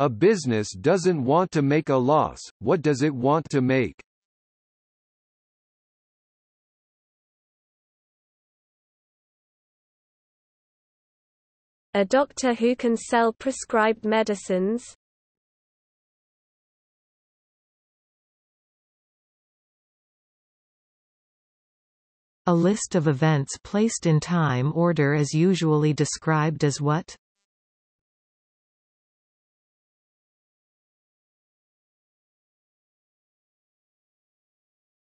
A business doesn't want to make a loss, what does it want to make? A doctor who can sell prescribed medicines. A list of events placed in time order is usually described as what?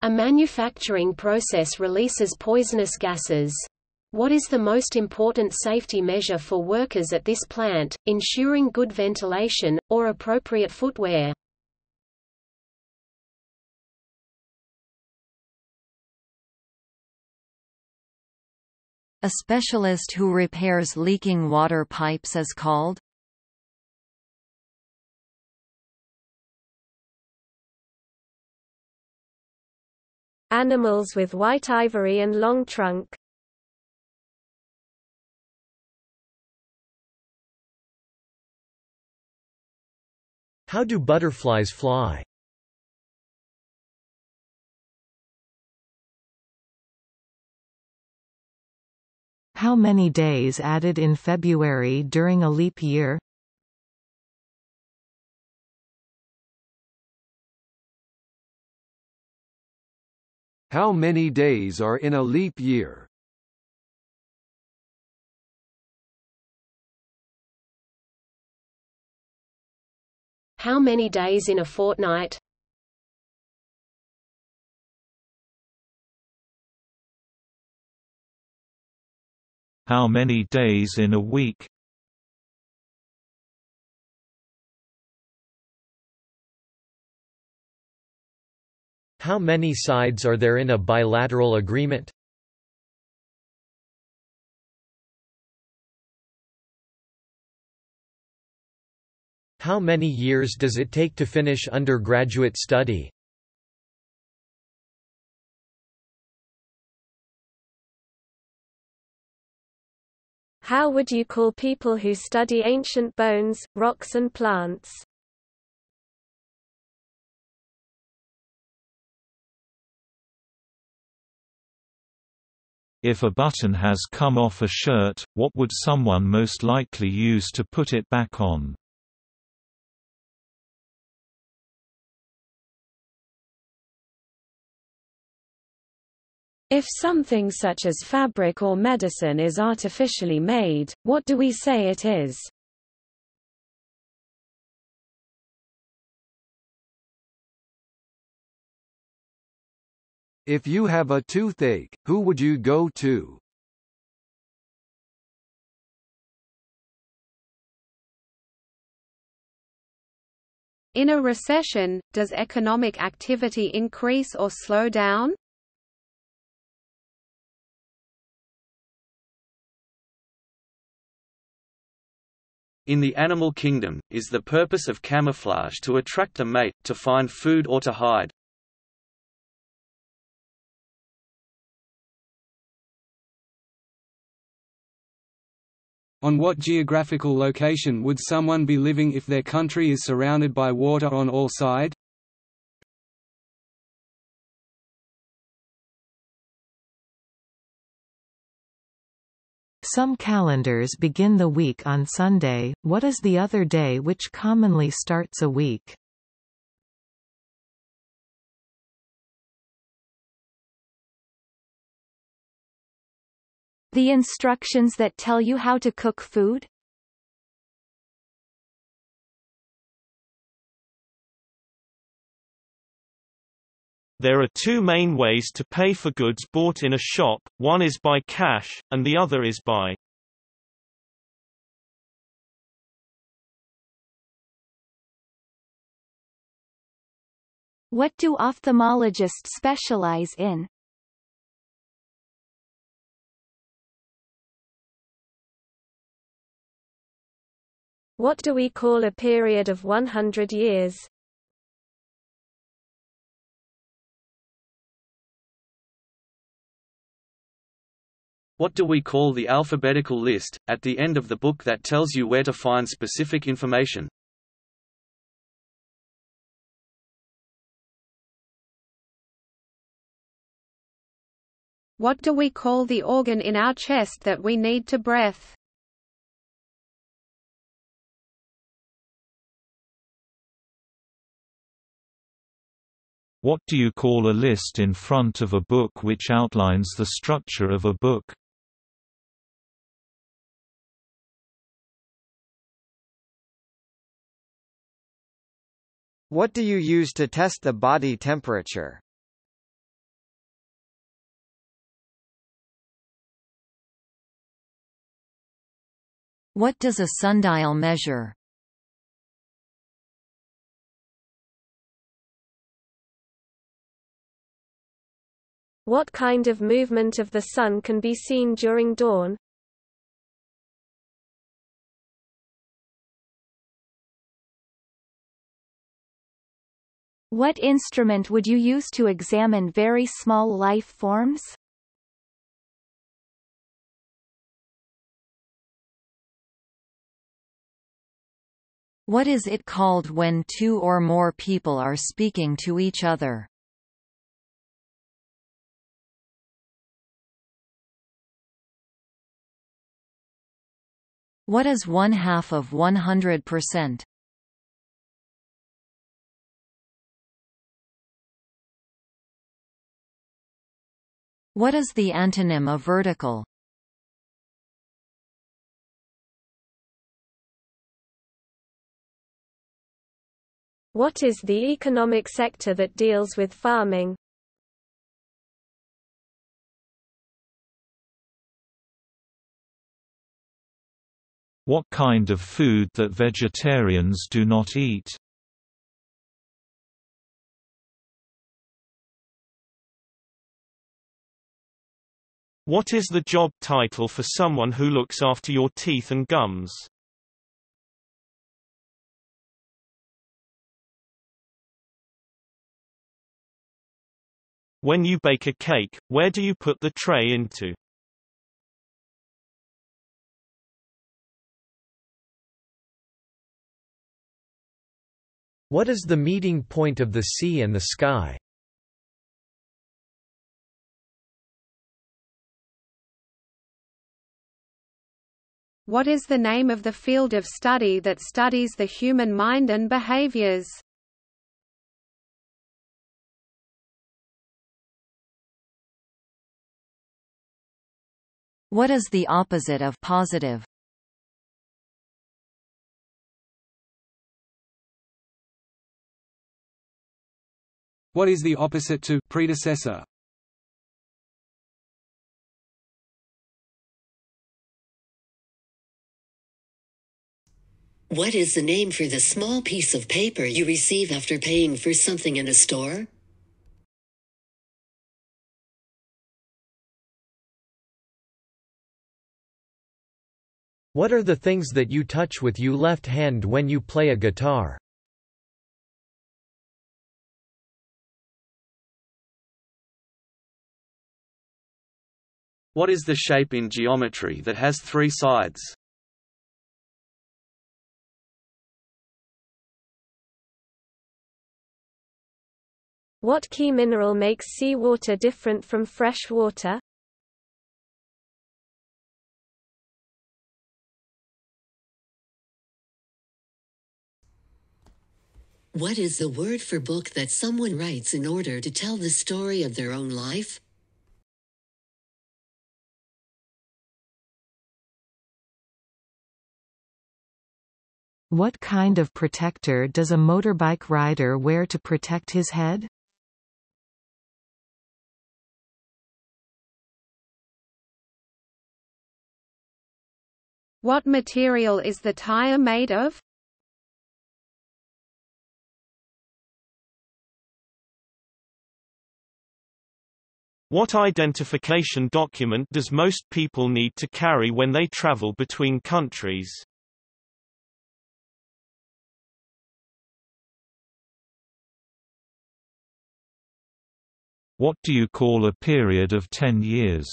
A manufacturing process releases poisonous gases. What is the most important safety measure for workers at this plant, ensuring good ventilation, or appropriate footwear? A specialist who repairs leaking water pipes is called? Animals with white ivory and long trunk. How do butterflies fly? How many days added in February during a leap year? How many days are in a leap year? How many days in a fortnight? How many days in a week? How many sides are there in a bilateral agreement? How many years does it take to finish undergraduate study? How would you call people who study ancient bones, rocks and plants? If a button has come off a shirt, what would someone most likely use to put it back on? If something such as fabric or medicine is artificially made, what do we say it is? If you have a toothache, who would you go to? In a recession, does economic activity increase or slow down? In the animal kingdom, is the purpose of camouflage to attract a mate, to find food or to hide? On what geographical location would someone be living if their country is surrounded by water on all sides? Some calendars begin the week on Sunday. What is the other day which commonly starts a week? The instructions that tell you how to cook food? There are two main ways to pay for goods bought in a shop, one is by cash, and the other is by What do ophthalmologists specialize in? What do we call a period of 100 years? What do we call the alphabetical list, at the end of the book that tells you where to find specific information? What do we call the organ in our chest that we need to breathe? What do you call a list in front of a book which outlines the structure of a book? What do you use to test the body temperature? What does a sundial measure? What kind of movement of the sun can be seen during dawn? What instrument would you use to examine very small life forms? What is it called when two or more people are speaking to each other? What is 1/2 of 100%? What is the antonym of vertical? What is the economic sector that deals with farming? What kind of food that vegetarians do not eat? What is the job title for someone who looks after your teeth and gums? When you bake a cake, where do you put the tray into? What is the meeting point of the sea and the sky? What is the name of the field of study that studies the human mind and behaviors? What is the opposite of positive? What is the opposite to predecessor? What is the name for the small piece of paper you receive after paying for something in a store? What are the things that you touch with your left hand when you play a guitar? What is the shape in geometry that has 3 sides? What key mineral makes seawater different from fresh water? What is the word for book that someone writes in order to tell the story of their own life? What kind of protector does a motorbike rider wear to protect his head? What material is the tire made of? What identification document does most people need to carry when they travel between countries? What do you call a period of 10 years?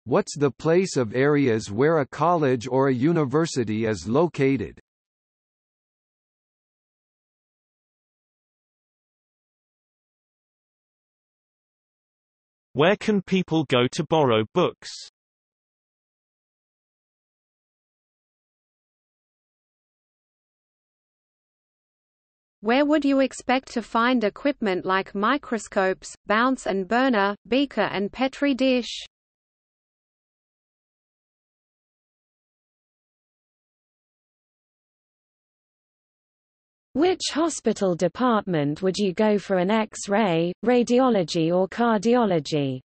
What's the place of areas where a college or a university is located? Where can people go to borrow books? Where would you expect to find equipment like microscopes, bounce and burner, beaker and petri dish? Which hospital department would you go for an X-ray, radiology or cardiology?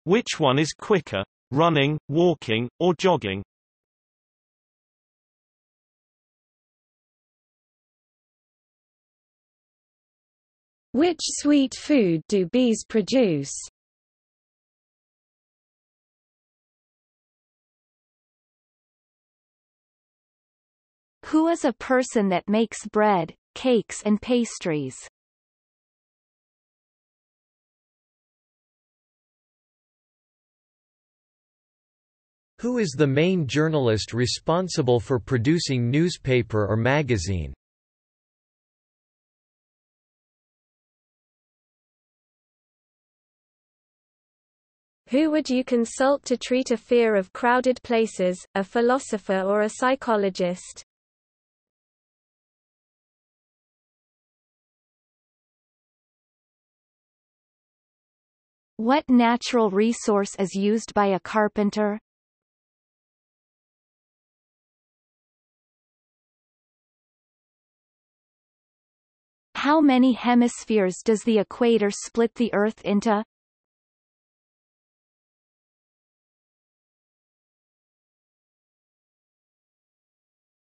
Which one is quicker, running, walking, or jogging? Which sweet food do bees produce? Who is a person that makes bread, cakes and pastries? Who is the main journalist responsible for producing newspaper or magazine? Who would you consult to treat a fear of crowded places, a philosopher or a psychologist? What natural resource is used by a carpenter? How many hemispheres does the equator split the Earth into?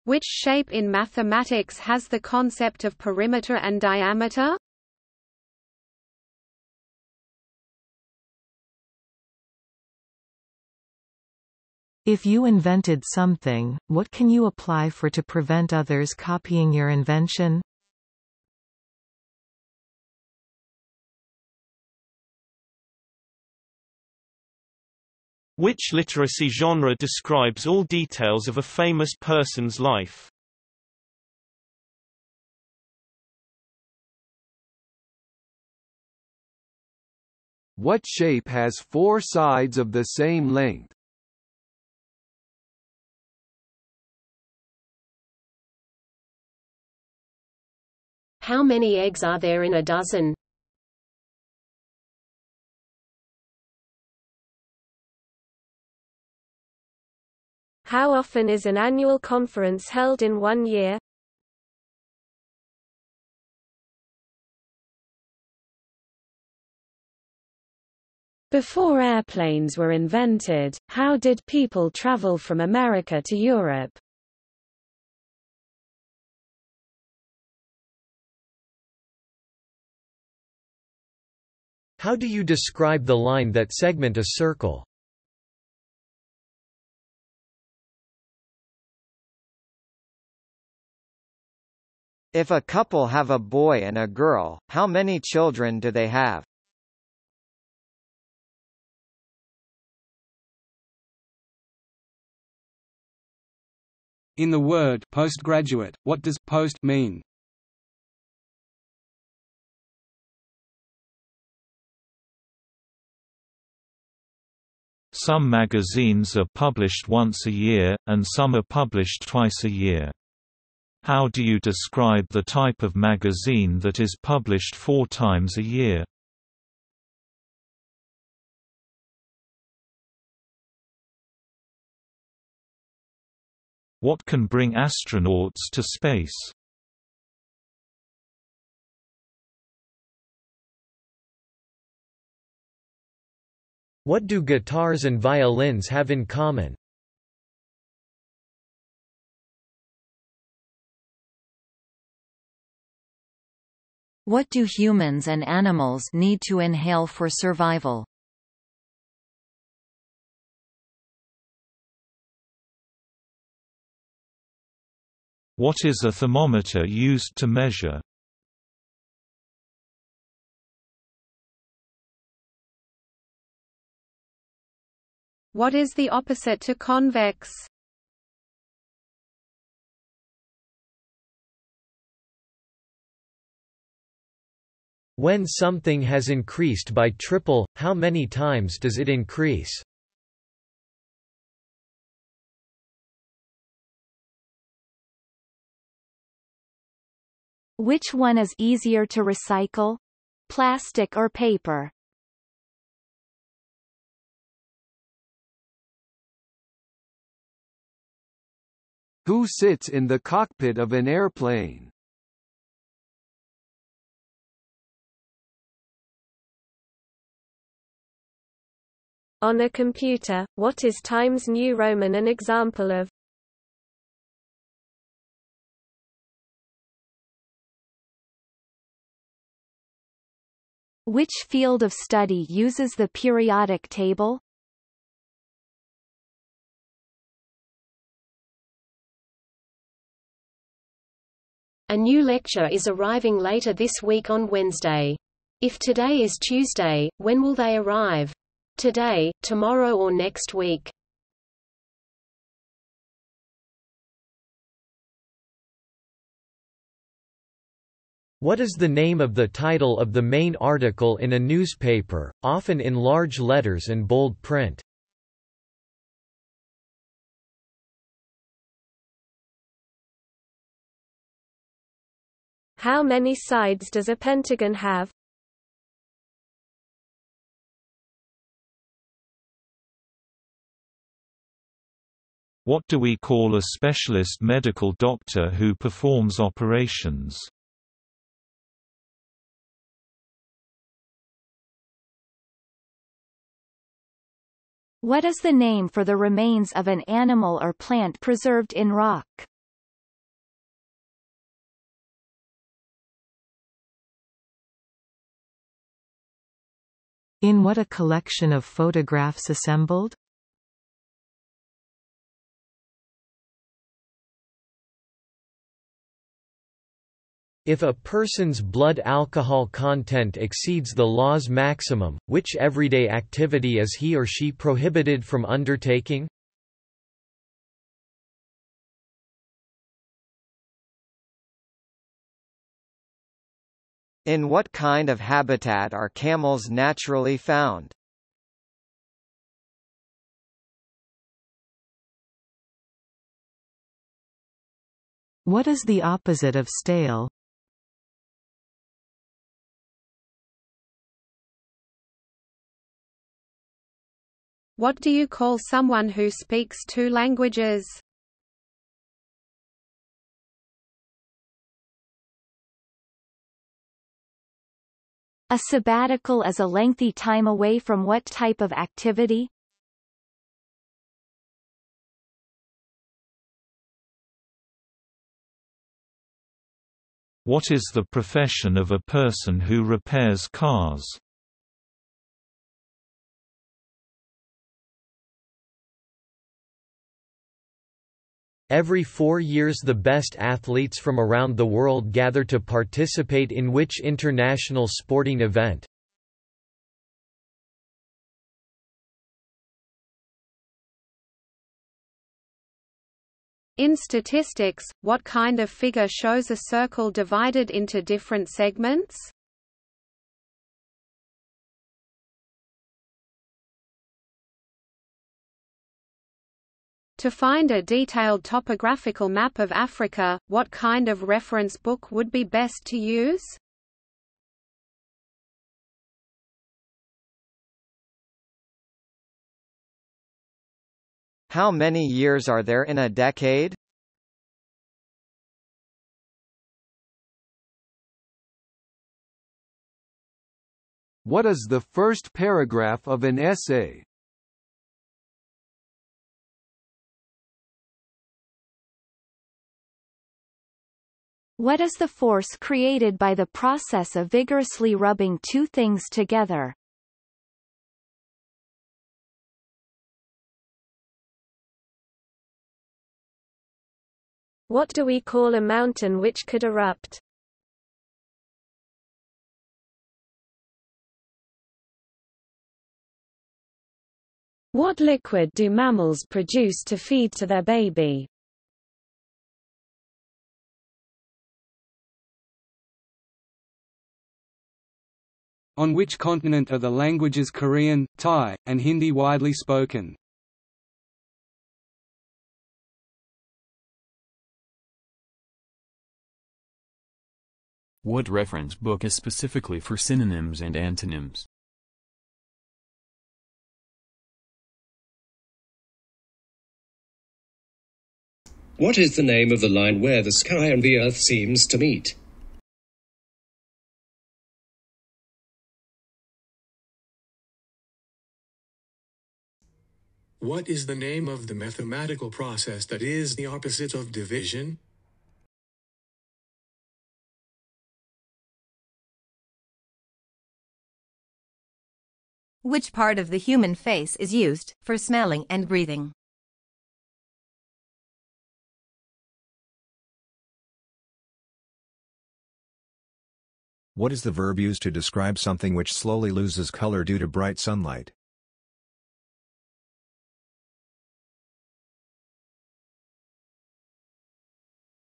Which shape in mathematics has the concept of perimeter and diameter? If you invented something, what can you apply for to prevent others copying your invention? Which literacy genre describes all details of a famous person's life? What shape has four sides of the same length? How many eggs are there in a dozen? How often is an annual conference held in 1 year? Before airplanes were invented, how did people travel from America to Europe? How do you describe the line that segment a circle? If a couple have a boy and a girl, how many children do they have? In the word postgraduate, what does post mean? Some magazines are published once a year, and some are published twice a year. How do you describe the type of magazine that is published 4 times a year? What can bring astronauts to space? What do guitars and violins have in common? What do humans and animals need to inhale for survival? What is a thermometer used to measure? What is the opposite to convex? When something has increased by triple, how many times does it increase? Which one is easier to recycle? Plastic or paper? Who sits in the cockpit of an airplane? On a computer, what is Times New Roman an example of? Which field of study uses the periodic table? A new lecture is arriving later this week on Wednesday. If today is Tuesday, when will they arrive? Today, tomorrow or next week? What is the name of the title of the main article in a newspaper, often in large letters and bold print? How many sides does a pentagon have? What do we call a specialist medical doctor who performs operations? What is the name for the remains of an animal or plant preserved in rock? In what a collection of photographs assembled? If a person's blood alcohol content exceeds the law's maximum, which everyday activity is he or she prohibited from undertaking? In what kind of habitat are camels naturally found? What is the opposite of stale? What do you call someone who speaks 2 languages? A sabbatical is a lengthy time away from what type of activity? What is the profession of a person who repairs cars? Every 4 years the best athletes from around the world gather to participate in which international sporting event? In statistics, what kind of figure shows a circle divided into different segments? To find a detailed topographical map of Africa, what kind of reference book would be best to use? How many years are there in a decade? What is the first paragraph of an essay? What is the force created by the process of vigorously rubbing 2 things together? What do we call a mountain which could erupt? What liquid do mammals produce to feed to their baby? On which continent are the languages Korean, Thai, and Hindi widely spoken? What reference book is specifically for synonyms and antonyms? What is the name of the line where the sky and the earth seems to meet? What is the name of the mathematical process that is the opposite of division? Which part of the human face is used for smelling and breathing? What is the verb used to describe something which slowly loses color due to bright sunlight?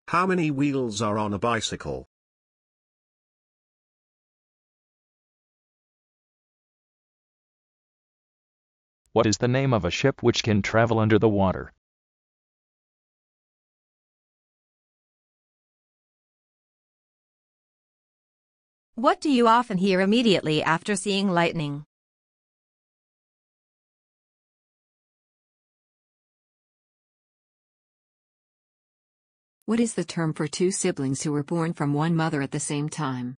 How many wheels are on a bicycle? What is the name of a ship which can travel under the water? What do you often hear immediately after seeing lightning? What is the term for two siblings who were born from one mother at the same time?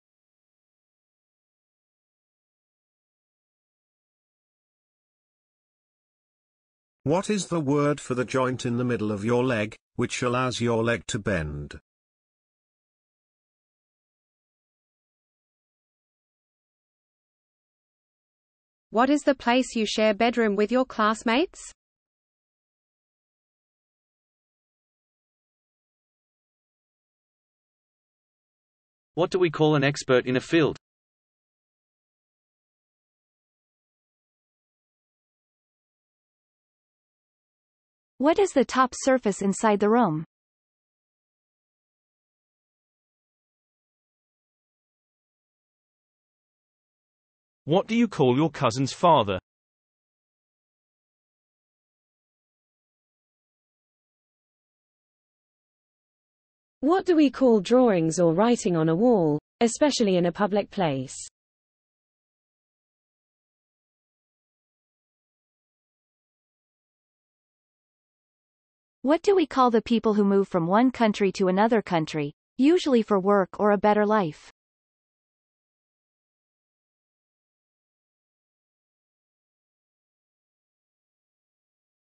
What is the word for the joint in the middle of your leg, which allows your leg to bend? What is the place you share bedroom with your classmates? What do we call an expert in a field? What is the top surface inside the room? What do you call your cousin's father? What do we call drawings or writing on a wall, especially in a public place? What do we call the people who move from one country to another country, usually for work or a better life?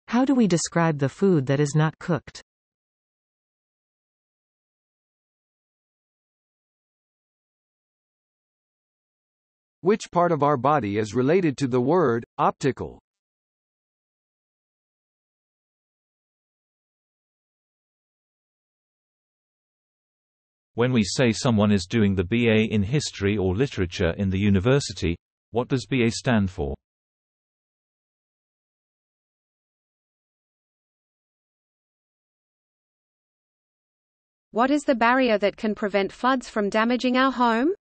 How do we describe the food that is not cooked? Which part of our body is related to the word optical? When we say someone is doing the BA in history or literature in the university, what does BA stand for? What is the barrier that can prevent floods from damaging our home?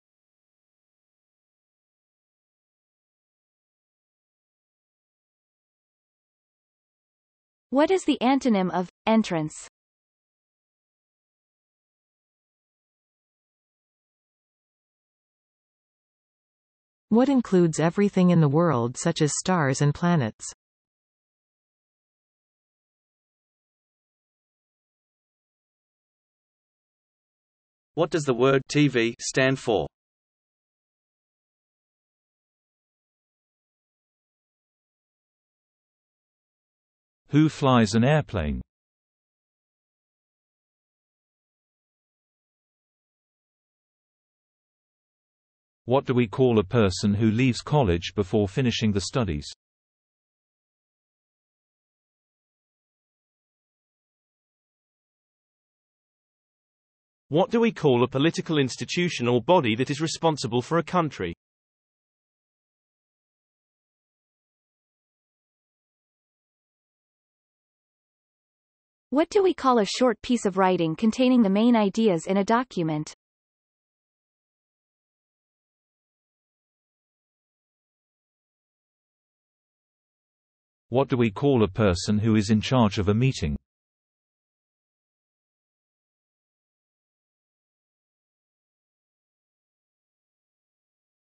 What is the antonym of entrance? What includes everything in the world such as stars and planets? What does the word TV stand for? Who flies an airplane? What do we call a person who leaves college before finishing the studies? What do we call a political institution or body that is responsible for a country? What do we call a short piece of writing containing the main ideas in a document? What do we call a person who is in charge of a meeting?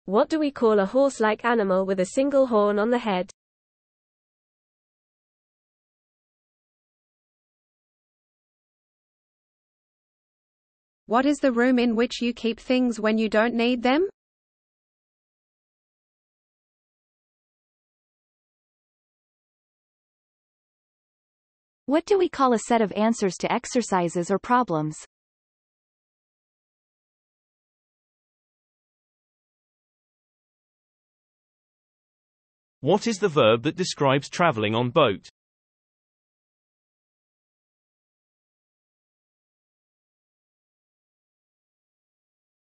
What do we call a horse-like animal with a single horn on the head? What is the room in which you keep things when you don't need them? What do we call a set of answers to exercises or problems? What is the verb that describes traveling on boat?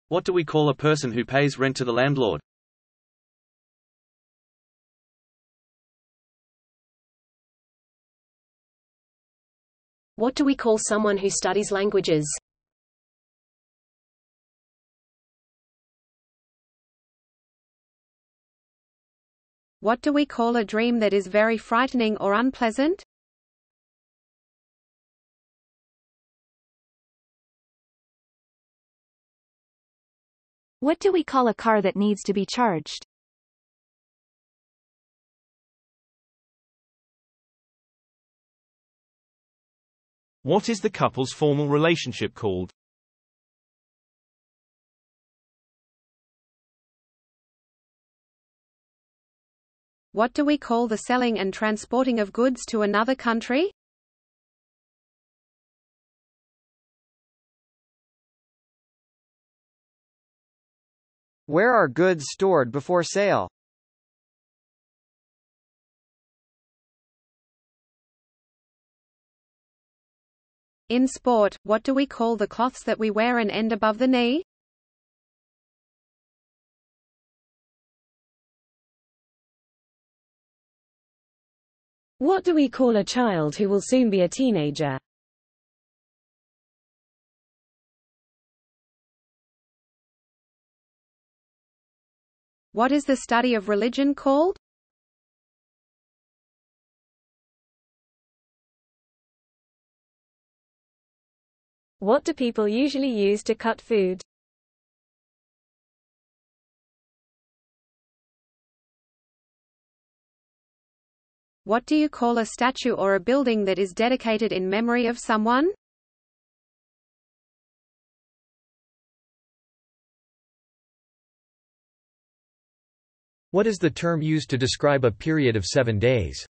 What do we call a person who pays rent to the landlord? What do we call someone who studies languages? What do we call a dream that is very frightening or unpleasant? What do we call a car that needs to be charged? What is the couple's formal relationship called? What do we call the selling and transporting of goods to another country? Where are goods stored before sale? In sport, what do we call the cloths that we wear and end above the knee? What do we call a child who will soon be a teenager? What is the study of religion called? What do people usually use to cut food? What do you call a statue or a building that is dedicated in memory of someone? What is the term used to describe a period of 7 days?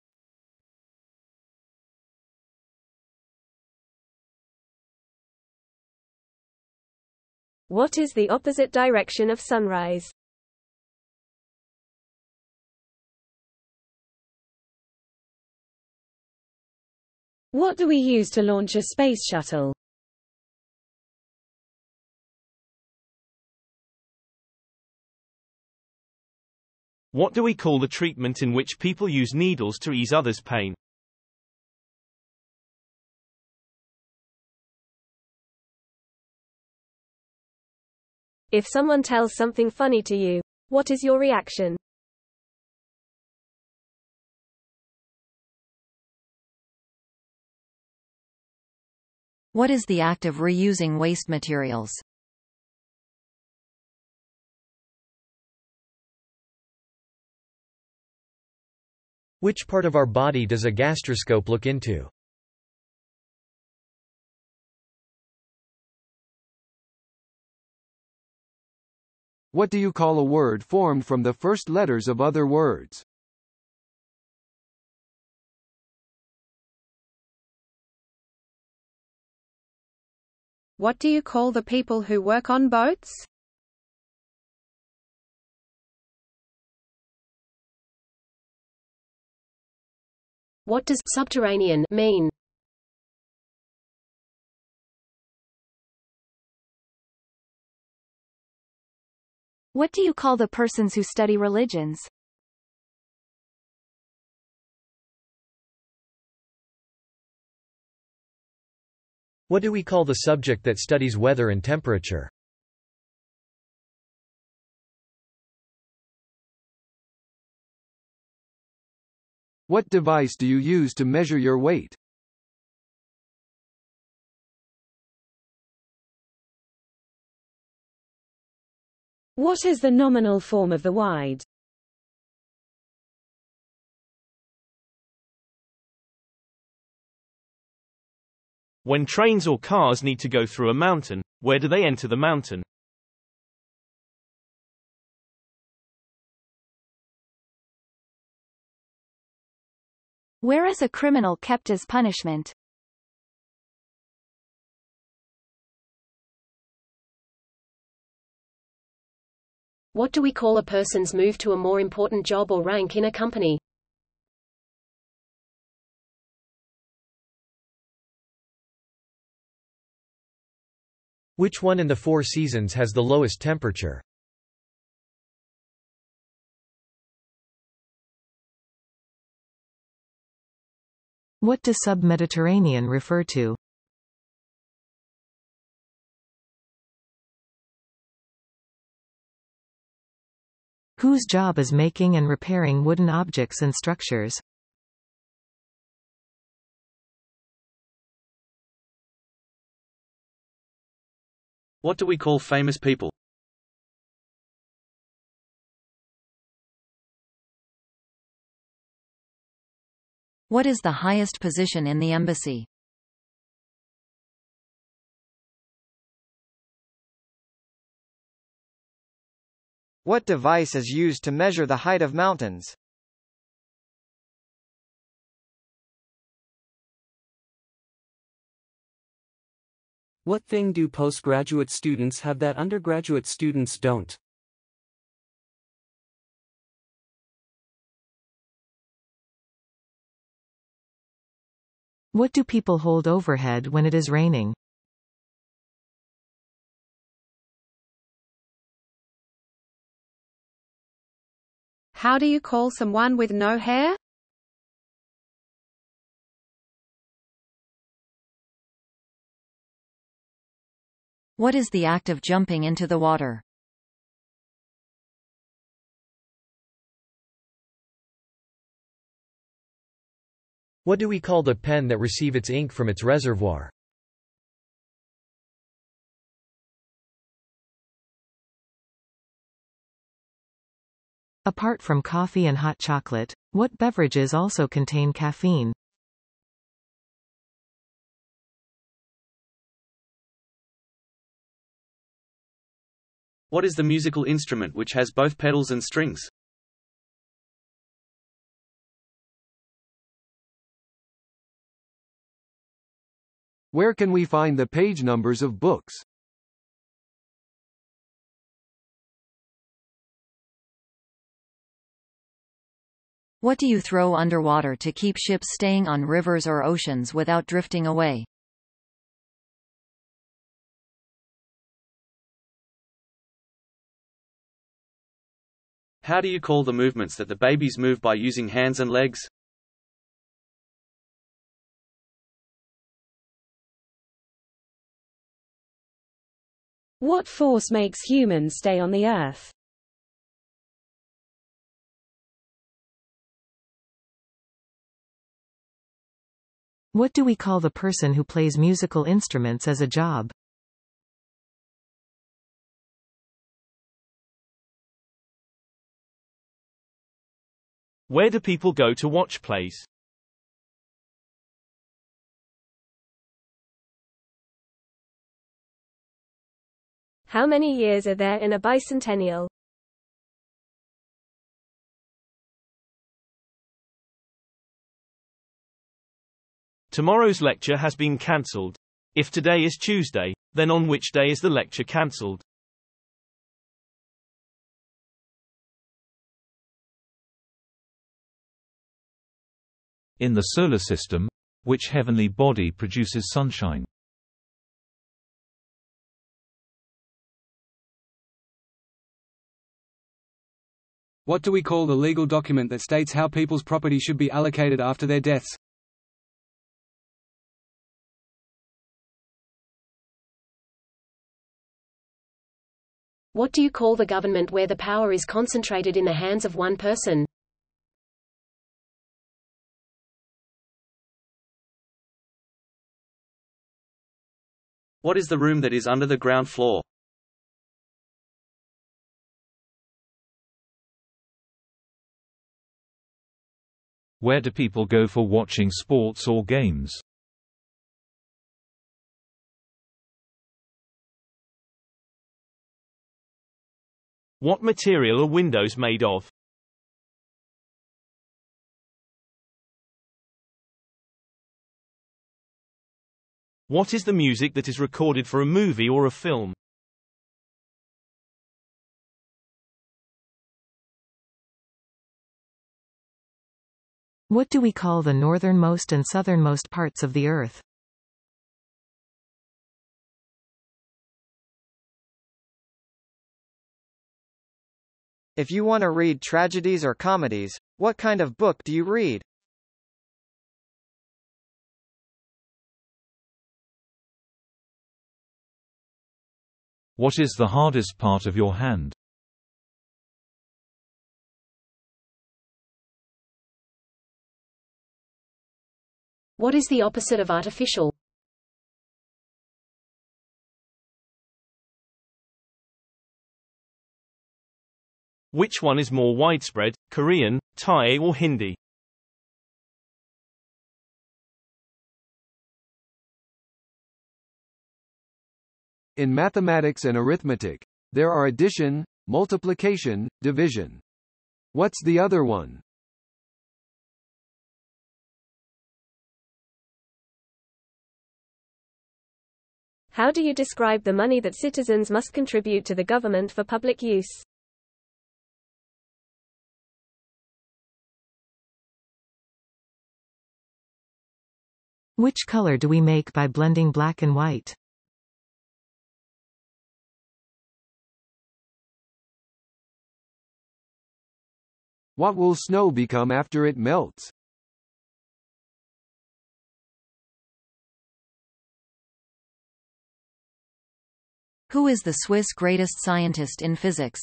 What is the opposite direction of sunrise? What do we use to launch a space shuttle? What do we call the treatment in which people use needles to ease others' pain? If someone tells something funny to you, what is your reaction? What is the act of reusing waste materials? Which part of our body does a gastroscope look into? What do you call a word formed from the first letters of other words? What do you call the people who work on boats? What does subterranean mean? What do you call the persons who study religions? What do we call the subject that studies weather and temperature? What device do you use to measure your weight? What is the nominal form of the wide? When trains or cars need to go through a mountain, where do they enter the mountain? Where is a criminal kept as punishment? What do we call a person's move to a more important job or rank in a company? Which one in the four seasons has the lowest temperature? What does sub-Mediterranean refer to? Whose job is making and repairing wooden objects and structures? What do we call famous people? What is the highest position in the embassy? What device is used to measure the height of mountains? What thing do postgraduate students have that undergraduate students don't? What do people hold overhead when it is raining? How do you call someone with no hair? What is the act of jumping into the water? What do we call the pen that receives its ink from its reservoir? Apart from coffee and hot chocolate, what beverages also contain caffeine? What is the musical instrument which has both pedals and strings? Where can we find the page numbers of books? What do you throw underwater to keep ships staying on rivers or oceans without drifting away? How do you call the movements that the babies move by using hands and legs? What force makes humans stay on the Earth? What do we call the person who plays musical instruments as a job? Where do people go to watch plays? How many years are there in a bicentennial? Tomorrow's lecture has been cancelled. If today is Tuesday, then on which day is the lecture cancelled? In the Solar System, which heavenly body produces sunshine? What do we call the legal document that states how people's property should be allocated after their deaths? What do you call the government where the power is concentrated in the hands of one person? What is the room that is under the ground floor? Where do people go for watching sports or games? What material are windows made of? What is the music that is recorded for a movie or a film? What do we call the northernmost and southernmost parts of the Earth? If you want to read tragedies or comedies, what kind of book do you read? What is the hardest part of your hand? What is the opposite of artificial? Which one is more widespread, Korean, Thai or Hindi? In mathematics and arithmetic, there are addition, multiplication, division. What's the other one? How do you describe the money that citizens must contribute to the government for public use? Which color do we make by blending black and white? What will snow become after it melts? Who is the Swiss greatest scientist in physics?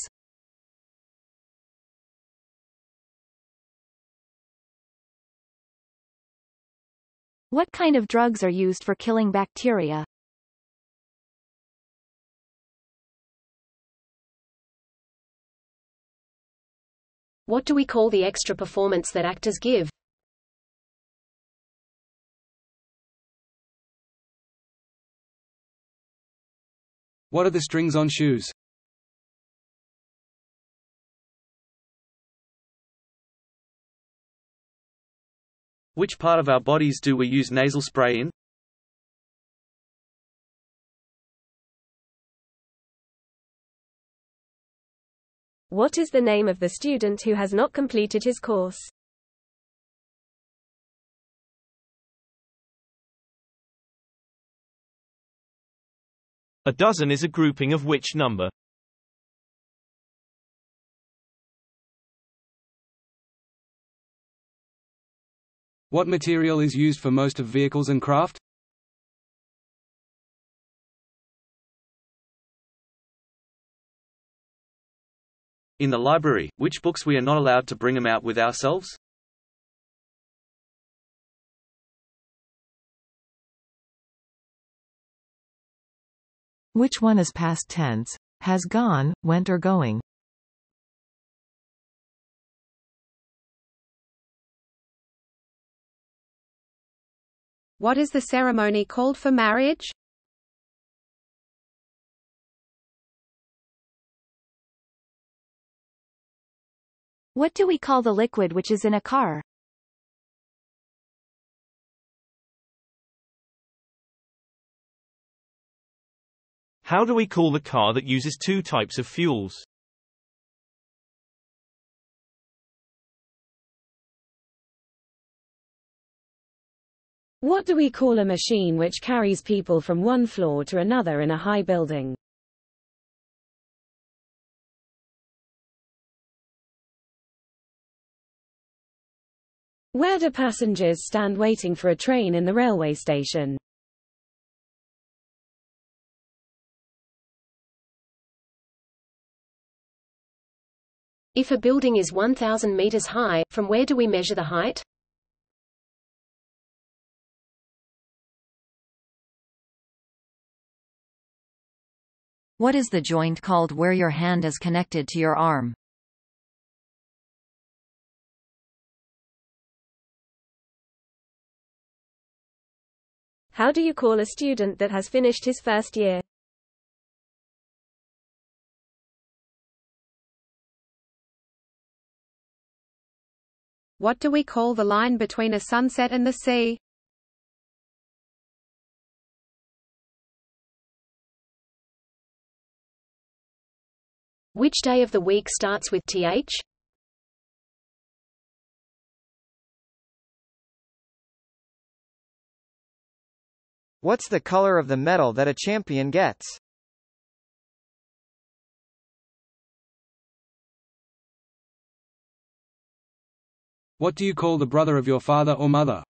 What kind of drugs are used for killing bacteria? What do we call the extra performance that actors give? What are the strings on shoes? Which part of our bodies do we use nasal spray in? What is the name of the student who has not completed his course? A dozen is a grouping of which number? What material is used for most of vehicles and craft? In the library, which books we are not allowed to bring them out with ourselves? Which one is past tense, has gone, went or going? What is the ceremony called for marriage? What do we call the liquid which is in a car? How do we call the car that uses two types of fuels? What do we call a machine which carries people from one floor to another in a high building? Where do passengers stand waiting for a train in the railway station? If a building is 1,000 meters high, from where do we measure the height? What is the joint called where your hand is connected to your arm? How do you call a student that has finished his first year? What do we call the line between a sunset and the sea? Which day of the week starts with th? What's the color of the medal that a champion gets? What do you call the brother of your father or mother?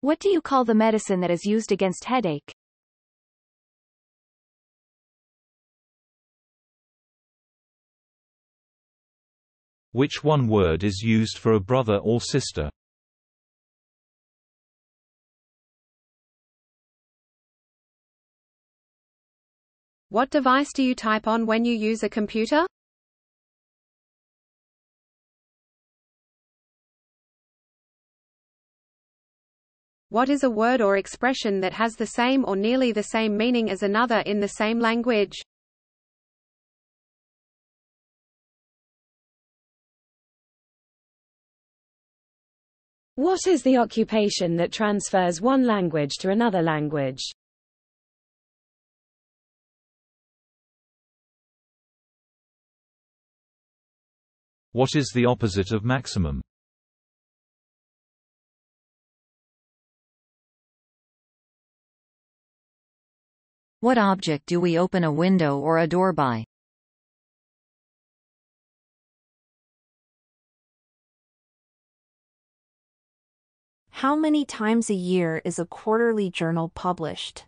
What do you call the medicine that is used against headache? Which one word is used for a brother or sister? What device do you type on when you use a computer? What is a word or expression that has the same or nearly the same meaning as another in the same language? What is the occupation that transfers one language to another language? What is the opposite of maximum? What object do we open a window or a door by? How many times a year is a quarterly journal published?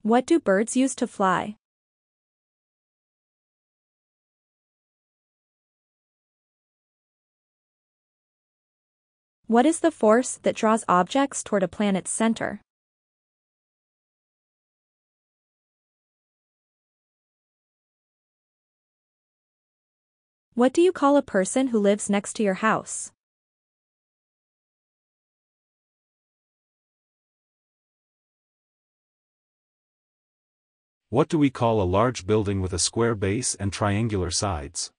What do birds use to fly? What is the force that draws objects toward a planet's center? What do you call a person who lives next to your house? What do we call a large building with a square base and triangular sides?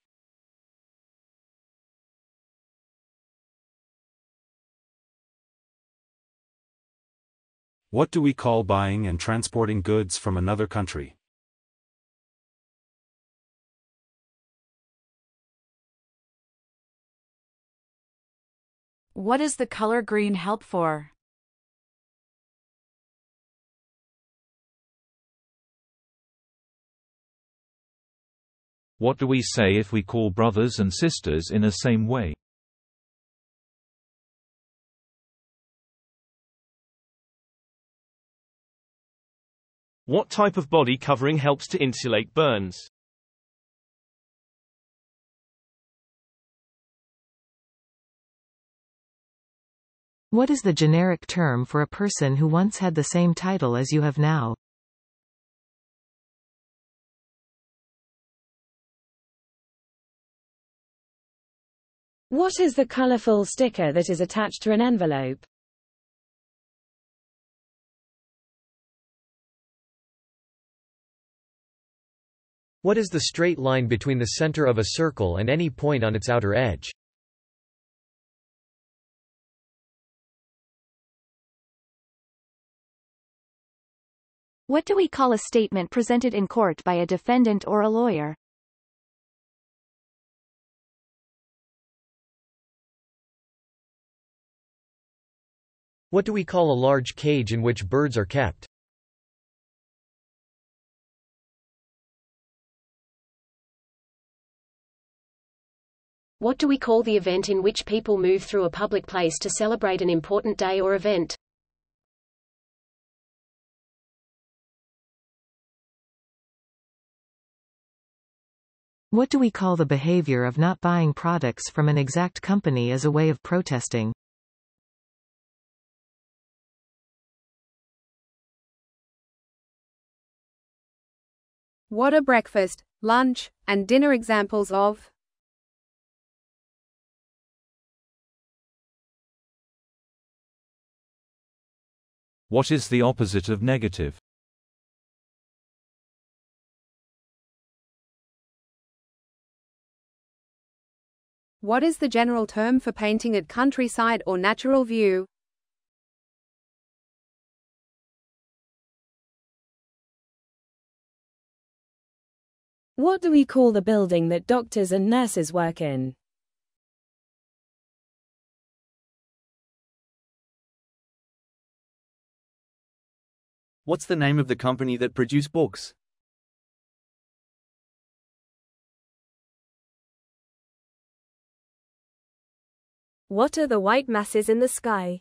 What do we call buying and transporting goods from another country? What does the color green help for? What do we say if we call brothers and sisters in a same way? What type of body covering helps to insulate burns? What is the generic term for a person who once had the same title as you have now? What is the colorful sticker that is attached to an envelope? What is the straight line between the center of a circle and any point on its outer edge? What do we call a statement presented in court by a defendant or a lawyer? What do we call a large cage in which birds are kept? What do we call the event in which people move through a public place to celebrate an important day or event? What do we call the behavior of not buying products from an exact company as a way of protesting? What are breakfast, lunch, and dinner examples of? What is the opposite of negative? What is the general term for painting at countryside or natural view? What do we call the building that doctors and nurses work in? What's the name of the company that produce books? What are the white masses in the sky?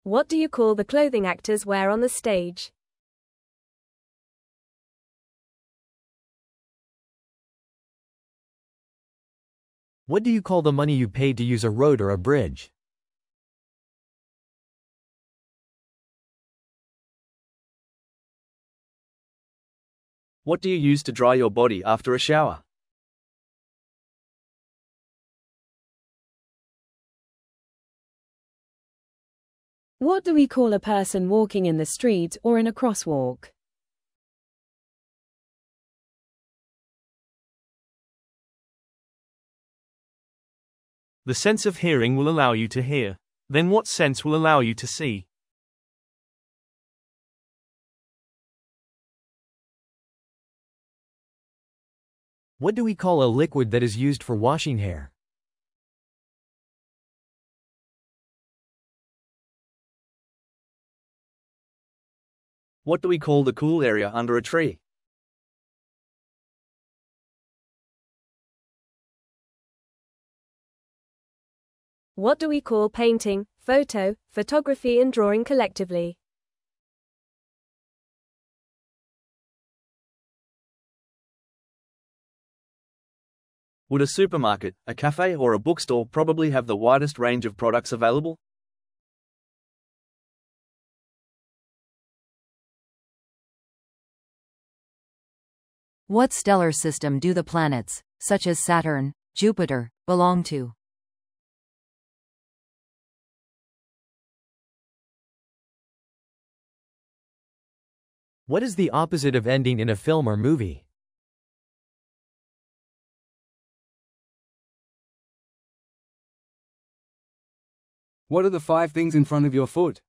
What do you call the clothing actors wear on the stage? What do you call the money you paid to use a road or a bridge? What do you use to dry your body after a shower? What do we call a person walking in the street or in a crosswalk? The sense of hearing will allow you to hear. Then what sense will allow you to see? What do we call a liquid that is used for washing hair? What do we call the cool area under a tree? What do we call painting, photo, photography and drawing collectively? Would a supermarket, a cafe or a bookstore probably have the widest range of products available? What stellar system do the planets, such as Saturn, Jupiter, belong to? What is the opposite of ending in a film or movie? What are the 5 things in front of your foot?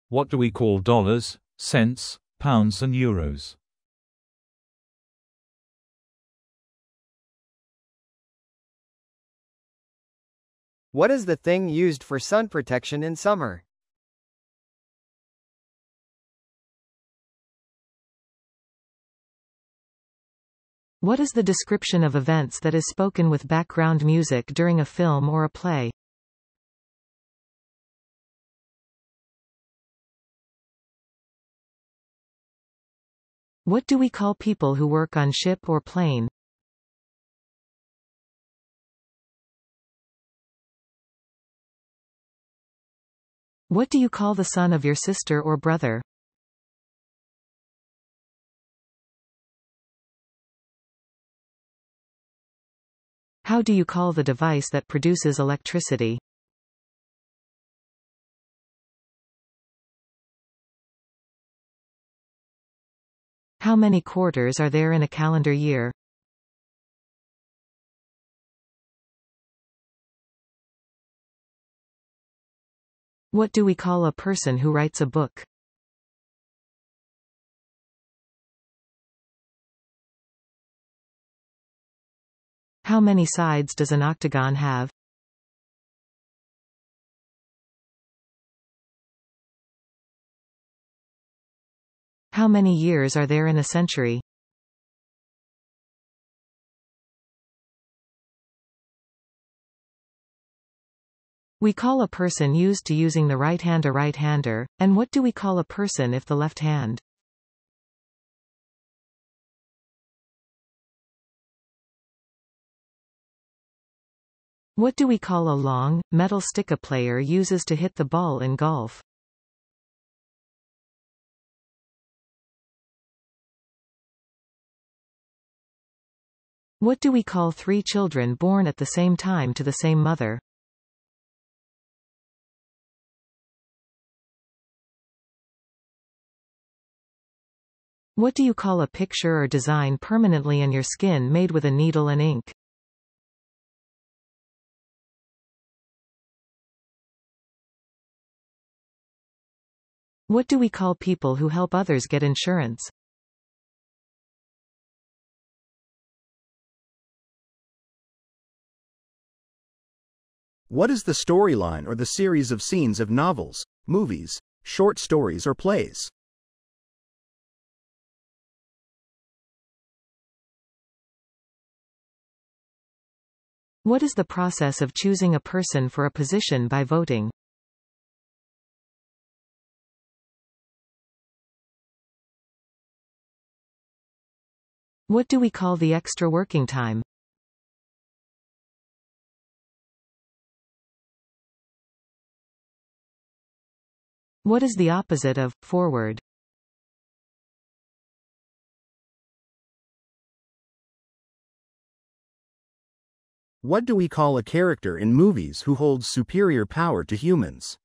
What do we call dollars, cents, pounds and euros? What is the thing used for sun protection in summer? What is the description of events that is spoken with background music during a film or a play? What do we call people who work on ship or plane? What do you call the son of your sister or brother? How do you call the device that produces electricity? How many quarters are there in a calendar year? What do we call a person who writes a book? How many sides does an octagon have? How many years are there in a century? We call a person used to using the right hand a right-hander, and what do we call a person if the left hand? What do we call a long, metal stick a player uses to hit the ball in golf? What do we call 3 children born at the same time to the same mother? What do you call a picture or design permanently in your skin made with a needle and ink? What do we call people who help others get insurance? What is the storyline or the series of scenes of novels, movies, short stories or plays? What is the process of choosing a person for a position by voting? What do we call the extra working time? What is the opposite of forward? What do we call a character in movies who holds superior power to humans?